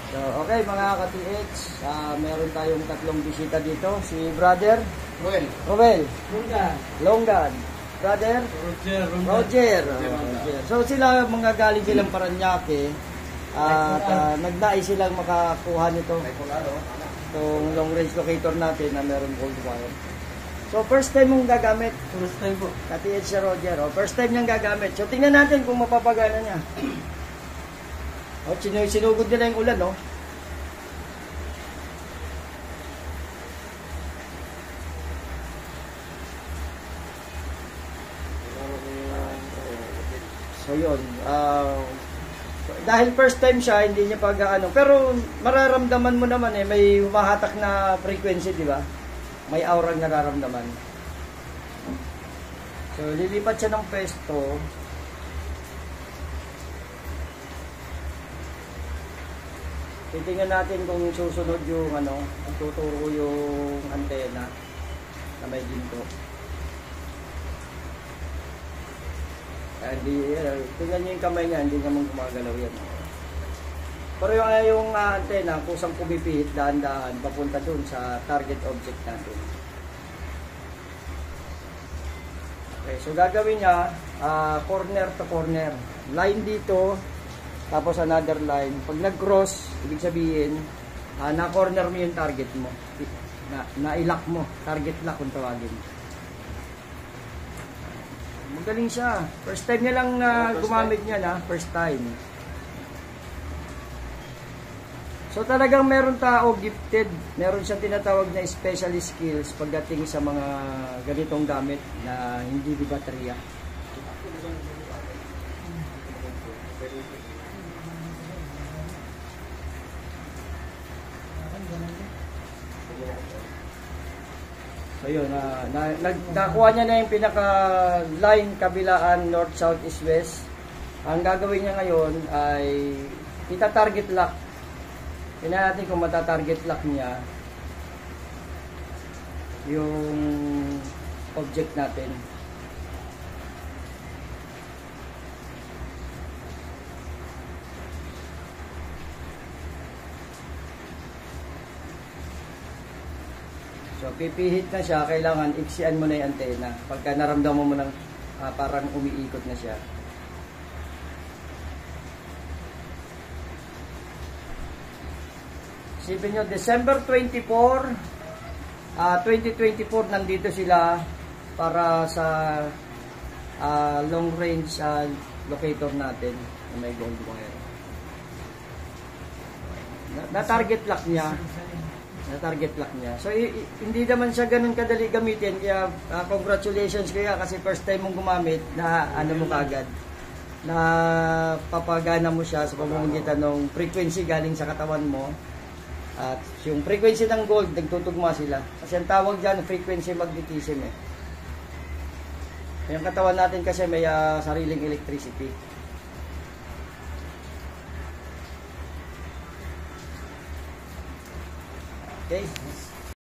So, okay mga ka-TH, meron tayong tatlong bisita dito. Si Brother Roel, Longgan, Brother Roger. So sila mga galing silang Paranaque at nagdai silang makakuha nito. Itong long range locator natin na meron gold wire. So first time mong gagamit? First time po. Ka-TH si Roger. First time niyang gagamit. So tingnan natin kung mapapagana niya. Sinugod nila yung ulan, no? So yun, dahil first time siya, hindi niya pag-ano, pero mararamdaman mo naman may humahatak na frequency, di ba? May aurang nararamdaman. So lilipat siya ng pwesto. Titingnan natin kung susunod yung tuturo yung antena na may ginto. Tingnan nyo yung kamay niya, hindi naman gumagalaw yan. Pero yung antena, kusang pumipihit, dahan-dahan, papunta dun sa target object natin. Okay, so gagawin niya, corner to corner. Line dito, tapos another line. Pag nag-cross, ibig sabihin, na-corner mo yung target mo. Na-ilock mo, target lock kung tawagin. Magaling siya. First time niya lang gumamit niya na. First time. So talagang meron tao gifted. Meron siyang tinatawag na specialist skills pagdating sa mga ganitong gamit na hindi di baterya. So yun, nakuha niya na yung pinaka-line kabilaan north, south, east, west. Ang gagawin niya ngayon ay ita-target lock. Tingnan natin kung mata-target lock niya yung object natin. So, pipihit na siya, kailangan iksian mo na yung antena. Pagka naramdaman mo ng parang umiikot na siya. Isipin nyo, December 24, 2024, nandito sila para sa long range locator natin na may gold wire. Na-target lock niya. Na-target lock niya. So, hindi naman siya ganun kadali gamitin. Kaya, congratulations kaya kasi first time mong gumamit na mo kagad. Na papagana mo siya sa pamamagitan ng frequency galing sa katawan mo. At yung frequency ng gold, nagtutugma sila. Kasi ang tawag dyan, frequency magnetism Yung katawan natin kasi may sariling electricity. Okay.